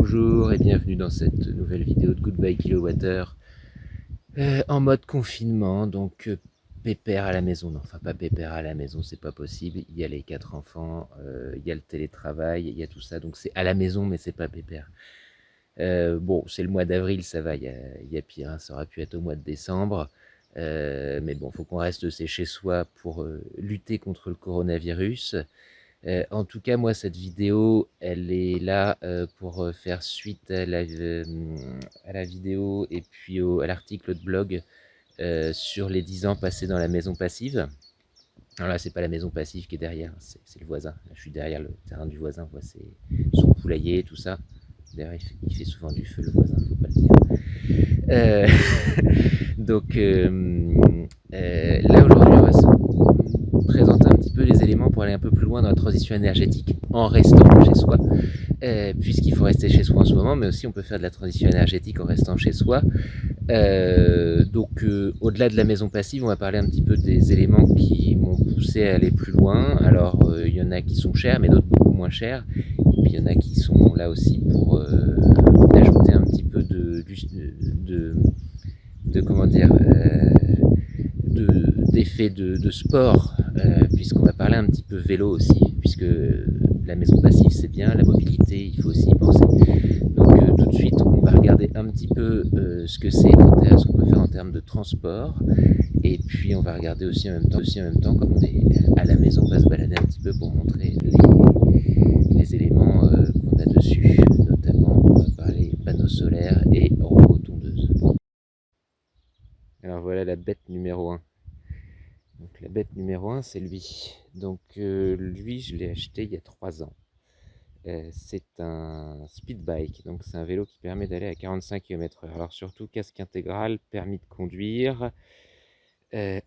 Bonjour et bienvenue dans cette nouvelle vidéo de Goodbye Kilowattheure en mode confinement, donc pépère à la maison. Non, enfin pas pépère à la maison, c'est pas possible. Il y a les 4 enfants, il y a le télétravail, il y a tout ça, donc c'est à la maison mais c'est pas pépère. Bon, c'est le mois d'avril, ça va, il y a pire, hein, ça aurait pu être au mois de décembre. Mais bon, faut qu'on reste chez soi pour lutter contre le coronavirus. En tout cas, moi, cette vidéo, elle est là pour faire suite à la vidéo et puis à l'article de blog sur les 10 ans passés dans la maison passive. Alors là, c'est pas la maison passive qui est derrière, c'est le voisin. Là, je suis derrière le terrain du voisin, on voit son poulailler, tout ça. D'ailleurs, il fait souvent du feu, le voisin, faut pas le dire. Donc là, aujourd'hui, on va se présenter un petit peu les éléments pour aller un peu plus loin dans la transition énergétique en restant chez soi, puisqu'il faut rester chez soi en ce moment, mais aussi on peut faire de la transition énergétique en restant chez soi. Donc au-delà de la maison passive, on va parler un petit peu des éléments qui m'ont poussé à aller plus loin. Alors il y en a qui sont chers, mais d'autres beaucoup moins chers. Et puis il y en a qui sont là aussi pour ajouter un petit peu de comment dire, d'effet de sport, puisqu'on va parler un petit peu vélo aussi, puisque la maison passive c'est bien, la mobilité il faut aussi y penser. Donc tout de suite on va regarder un petit peu ce que c'est, ce qu'on peut faire en termes de transport, et puis on va regarder aussi en même temps comme on est à la maison, on va se balader un petit peu pour montrer les éléments qu'on a dessus, notamment on va parler panneaux solaires et robots tondeuses. Alors voilà la bête numéro 1. Donc la bête numéro 1 c'est lui. Donc lui je l'ai acheté il y a 3 ans. C'est un speed bike, donc c'est un vélo qui permet d'aller à 45 km/h. Alors surtout casque intégral, permis de conduire,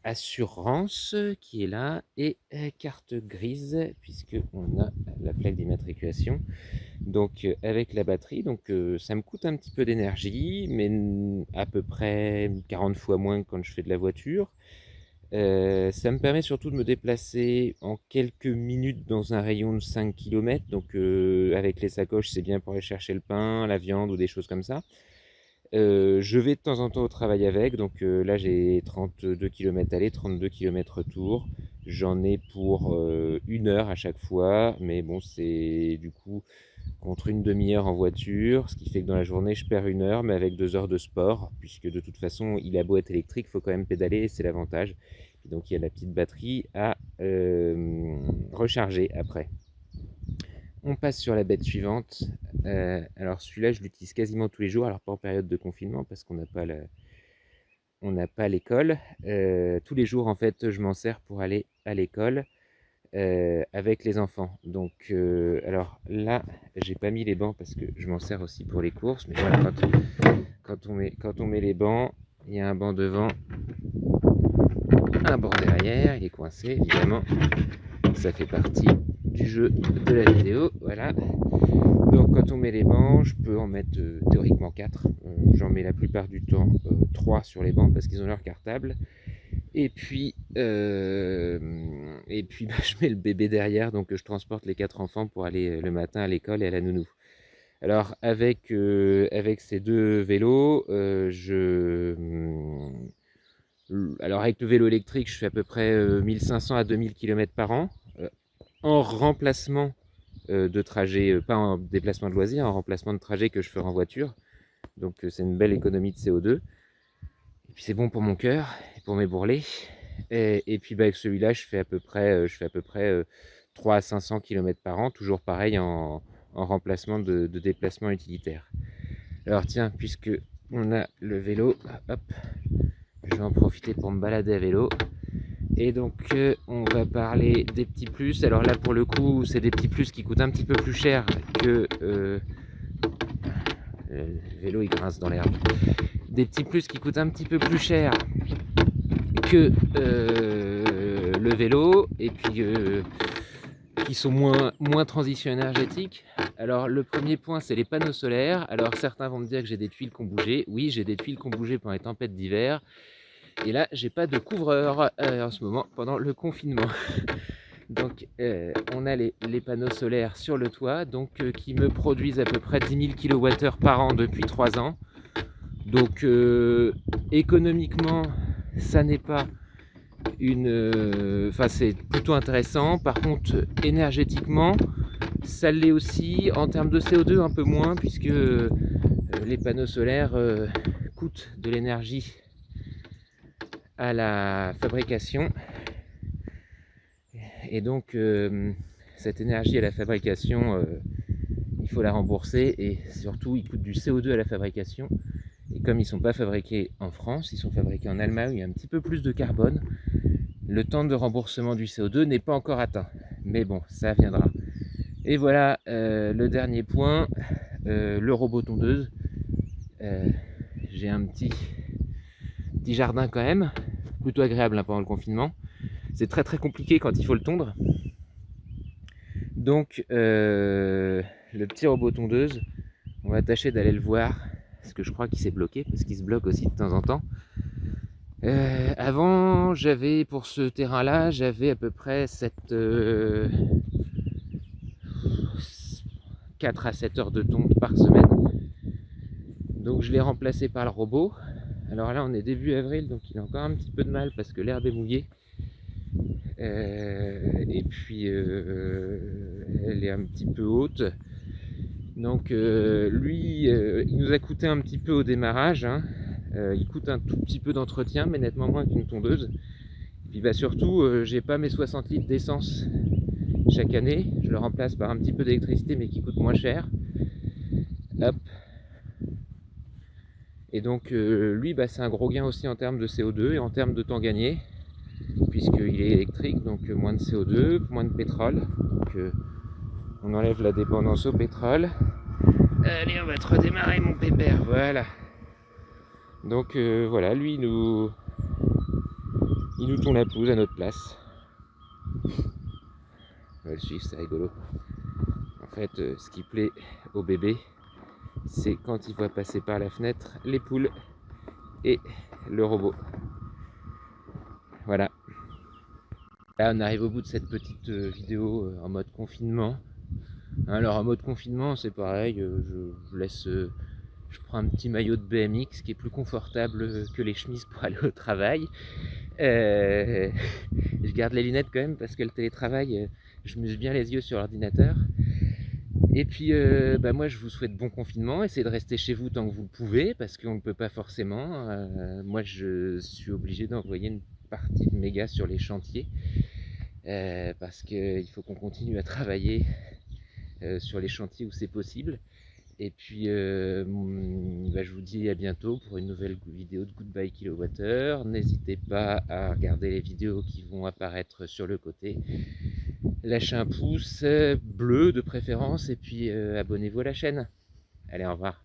assurance qui est là et carte grise puisque on a la plaque d'immatriculation. Donc avec la batterie, donc ça me coûte un petit peu d'énergie, mais à peu près 40 fois moins que quand je fais de la voiture. Ça me permet surtout de me déplacer en quelques minutes dans un rayon de 5 km. Donc avec les sacoches, c'est bien pour aller chercher le pain, la viande ou des choses comme ça. Je vais de temps en temps au travail avec. Donc là, j'ai 32 km aller, 32 km retour. J'en ai pour 1 heure à chaque fois. Mais bon, c'est du coup contre une demi-heure en voiture. Ce qui fait que dans la journée, je perds 1 heure, mais avec 2 heures de sport. Puisque de toute façon, il a beau être électrique, il faut quand même pédaler, c'est l'avantage. Et donc il y a la petite batterie à recharger après. On passe sur la bête suivante. Alors celui-là, je l'utilise quasiment tous les jours. Alors pas en période de confinement parce qu'on n'a pas l'école. Tous les jours, en fait, je m'en sers pour aller à l'école avec les enfants. Donc, alors là, j'ai pas mis les bancs parce que je m'en sers aussi pour les courses. Mais voilà, quand on met les bancs, il y a un banc devant, un banc derrière, il est coincé évidemment. Ça fait partie du jeu de la vidéo. Voilà. Donc quand on met les bancs, je peux en mettre théoriquement 4. J'en mets la plupart du temps 3 sur les bancs parce qu'ils ont leur cartable. Et puis bah, je mets le bébé derrière, donc je transporte les 4 enfants pour aller le matin à l'école et à la nounou. Alors avec ces 2 vélos, alors avec le vélo électrique, je fais à peu près 1500 à 2000 km par an, en remplacement de trajet, pas en déplacement de loisir, en remplacement de trajet que je ferai en voiture. Donc c'est une belle économie de CO2. Et puis c'est bon pour mon cœur et pour mes bourrelets. Et puis bah, avec celui-là, je fais à peu près 3 à 500 km par an, toujours pareil en remplacement de déplacement utilitaire. Alors tiens, puisque on a le vélo, hop, je vais en profiter pour me balader à vélo. Et donc on va parler des petits plus. Alors là pour le coup c'est des petits plus qui coûtent un petit peu plus cher que le vélo il grince dans l'herbe. Des petits plus qui coûtent un petit peu plus cher que le vélo et puis qui sont moins transition énergétique. Alors le premier point c'est les panneaux solaires. Alors certains vont me dire que j'ai des tuiles qui ont bougé. Oui, j'ai des tuiles qui ont bougé pendant les tempêtes d'hiver. Et là j'ai pas de couvreur en ce moment pendant le confinement. Donc on a les panneaux solaires sur le toit, donc qui me produisent à peu près 10 000 kWh par an depuis 3 ans. Donc économiquement, ça n'est pas enfin c'est plutôt intéressant. Par contre, énergétiquement, ça l'est aussi. En termes de CO2, un peu moins, puisque les panneaux solaires coûtent de l'énergie à la fabrication. Et donc, cette énergie à la fabrication, il faut la rembourser. Et surtout, il coûte du CO2 à la fabrication. Et comme ils ne sont pas fabriqués en France, ils sont fabriqués en Allemagne, où il y a un petit peu plus de carbone. Le temps de remboursement du CO2 n'est pas encore atteint. Mais bon, ça viendra. Et voilà, le dernier point, le robot tondeuse. J'ai un petit jardin quand même, plutôt agréable hein, pendant le confinement. C'est très très compliqué quand il faut le tondre. Donc le petit robot tondeuse, on va tâcher d'aller le voir, parce que je crois qu'il s'est bloqué, parce qu'il se bloque aussi de temps en temps. Avant, j'avais pour ce terrain-là, j'avais à peu près 4 à 7 heures de tonte par semaine. Donc je l'ai remplacé par le robot. Alors là, on est début avril, donc il a encore un petit peu de mal parce que l'herbe est mouillée. Et puis elle est un petit peu haute. Donc lui, il nous a coûté un petit peu au démarrage. Hein. Il coûte un tout petit peu d'entretien, mais nettement moins qu'une tondeuse. Et puis bah, surtout, j'ai pas mes 60 litres d'essence chaque année. Je le remplace par un petit peu d'électricité, mais qui coûte moins cher. Hop. Et donc lui, bah, c'est un gros gain aussi en termes de CO2 et en termes de temps gagné, puisqu'il est électrique, donc moins de CO2, moins de pétrole. Donc on enlève la dépendance au pétrole. Allez, on va te redémarrer mon pépère, voilà. Donc voilà, lui il nous tourne la pelouse à notre place. On va le suivre, c'est rigolo. En fait, ce qui plaît au bébé, c'est quand il voit passer par la fenêtre les poules et le robot. Voilà. Là, on arrive au bout de cette petite vidéo en mode confinement. Alors, en mode confinement, c'est pareil. Je laisse, je prends un petit maillot de BMX qui est plus confortable que les chemises pour aller au travail. Je garde les lunettes quand même parce que le télétravail, je muse bien les yeux sur l'ordinateur. Et puis, bah moi, je vous souhaite bon confinement. Essayez de rester chez vous tant que vous le pouvez, parce qu'on ne peut pas forcément. Moi, je suis obligé d'envoyer une partie de mes gars sur les chantiers, parce qu'il faut qu'on continue à travailler sur les chantiers où c'est possible. Et puis, bah, je vous dis à bientôt pour une nouvelle vidéo de Goodbye Kilowattheure. N'hésitez pas à regarder les vidéos qui vont apparaître sur le côté. Lâchez un pouce bleu de préférence et puis abonnez-vous à la chaîne. Allez, au revoir.